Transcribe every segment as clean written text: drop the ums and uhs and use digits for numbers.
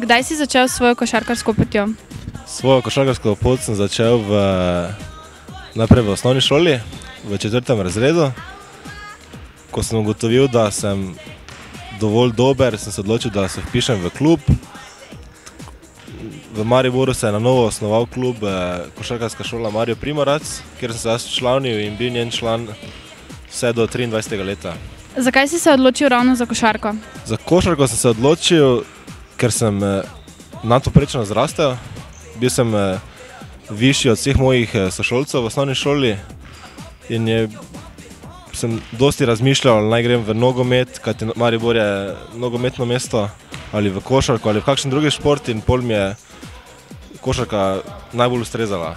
Kdaj si začel svojo košarkarsko potjo? Svojo košarkarsko pot sem začel najprej v osnovni šoli, v 4. razredu. Ko sem ugotovil, da sem dovolj dober, sem se odločil, da se vpišem v klub. V Mariboru se je na novo osnoval klub Košarkarska šola Mario Primorac, kjer sem se jaz včlanil in bil njen član vse do 23. leta. Zakaj si se odločil ravno za košarko? Za košarko sem se odločil, ker sem nadpovprečno zrastel. Bil sem višji od vseh mojih sošolcev v osnovni šoli in sem dosti razmišljal, naj grem v nogomet, kajti Maribor je nogometno mesto, ali v košarko, ali v kakšen drugi šport, in pol mi je košarka najbolj ustrezala.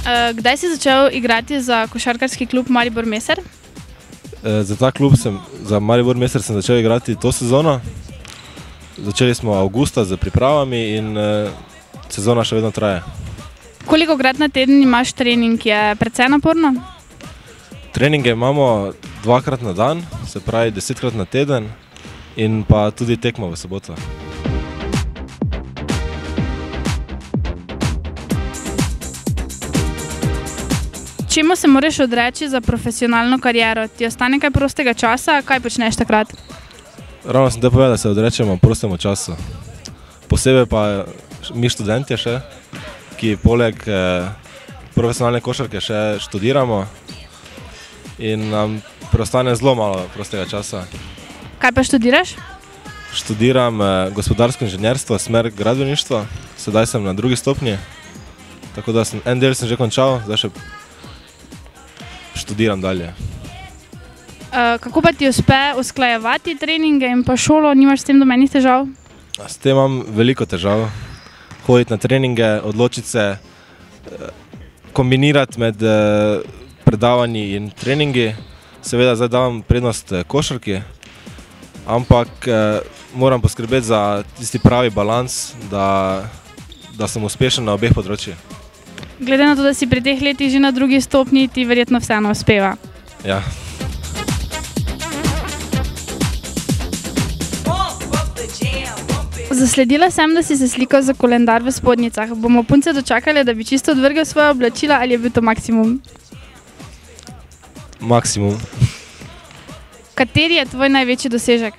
Kdaj si začel igrati za košarkarski klub Maribor Meser? Za ta klub za Maribor Meser sem začel igrati to sezono. Začeli smo avgusta z pripravami in sezona še vedno traja. Kolikokrat na teden imaš trening? Je precej naporno? Treninge imamo 2-krat na dan, se pravi 10-krat na teden, in pa tudi tekmo v soboto. Čemu se moraš odreči za profesionalno kariero? Ti ostane kaj prostega časa? Kaj počneš takrat? Ravno sem te povedal, da se odrečemo prostemu času. Posebej pa mi študentje še, ki poleg profesionalne košarke še študiramo, in nam preostane zelo malo prostega časa. Kaj pa študiraš? Študiram gospodarsko inženirstvo, smer gradbeništvo. Sedaj sem na 2. stopnji, tako da en del sem že končal, zdaj še študiram dalje. Kako pa ti uspe usklajevati treninge in pa šolo? Nimaš s tem nobenih težav? S tem imam veliko težav. Hoditi na treninge, odločiti se, kombinirati med predavanji in treningi. Seveda zdaj davam prednost košarki, ampak moram poskrbeti za tisti pravi balans, da sem uspešen na obeh področjih. Glede na to, da si pri teh letih že na 2. stopnji, ti verjetno vseeno uspeva. Ja. Zasledila sem, da si se slikal za koledar v spodnjicah. Bomo punce dočakali, da bi čisto odvrgel svoje oblačila, ali je bil to maksimum? Maksimum. Kateri je tvoj največji dosežek?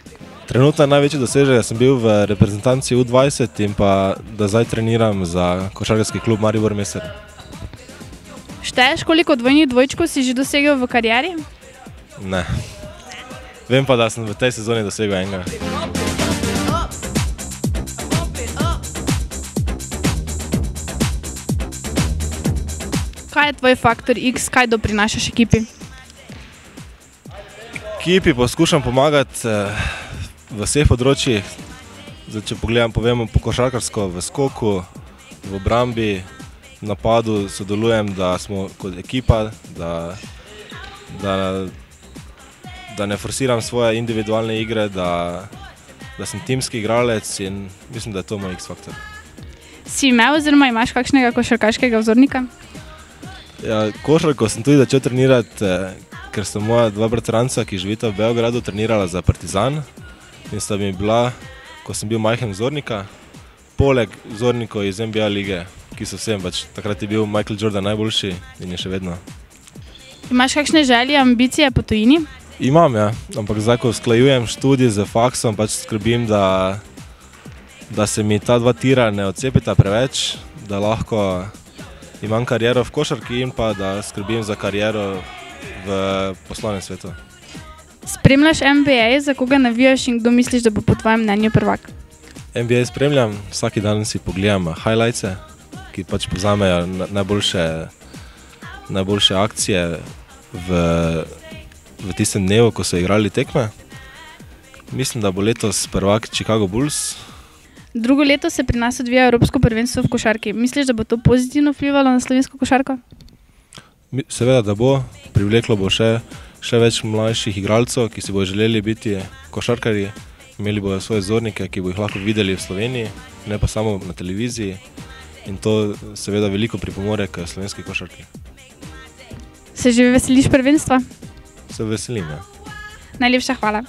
Trenutno največji dosežek, da sem bil v reprezentanci U20 in pa da zdaj treniram za košarkarski klub Maribor Meser. Šteješ, koliko dvojnih dvojčkov si že dosegel v karieri? Ne. Vem pa, da sem v tej sezoni dosegel enega. Kaj je tvoj faktor X, kaj doprinašaš ekipi? Ekipi poskušam pomagati v vseh področjih. Zdaj, če povemo po košarkarsko, v skoku, v obrambi, v napadu sodelujem, da smo kot ekipa, da ne forsiram svoje individualne igre, da sem timski igralec, in mislim, da je to moj X-faktor. Si imel oziroma imaš kakšnega košarkaškega vzornika? Ja, košarko sem tudi začel trenirati, ker sta moja 2 bratranca, ki živita v Beogradu, trenirala za Partizan, in sta mi bila, ko sem bil majhen, vzornika, poleg vzornikov iz NBA lige, ki so vsem, takrat je bil Michael Jordan najboljši in je še vedno. Imaš kakšne želje, ambicije po tujini? Imam, ja, ampak zdaj, ko usklajujem študij z faksom, skrbim, da se mi ta 2 tira ne odcepita preveč, da lahko imam kariero v košarki in pa da skrbim za kariero v poslovnem svetu. Spremljaš NBA, za koga navijaš in kdo misliš, da bo po tvojem mnenju prvak? NBA spremljam, vsaki dan si pogledam highlightse, ki povzamejo najboljše akcije v tistem dnevu, ko so igrali tekme. Mislim, da bo letos prvak Chicago Bulls. Drugo leto se pri nas odvija Evropsko prvenstvo v košarki. Misliš, da bo to pozitivno vplivalo na slovensko košarko? Seveda, da bo. Privleklo bo še še več mlajših igralcev, ki si bodo želeli biti košarkarji. Imeli bodo svoje vzornike, ki bo jih lahko videli v Sloveniji, ne pa samo na televiziji. In to seveda veliko pripomore k slovenski košarki. Se že veseliš prvenstva? Se veselim, ja. Najlepša hvala.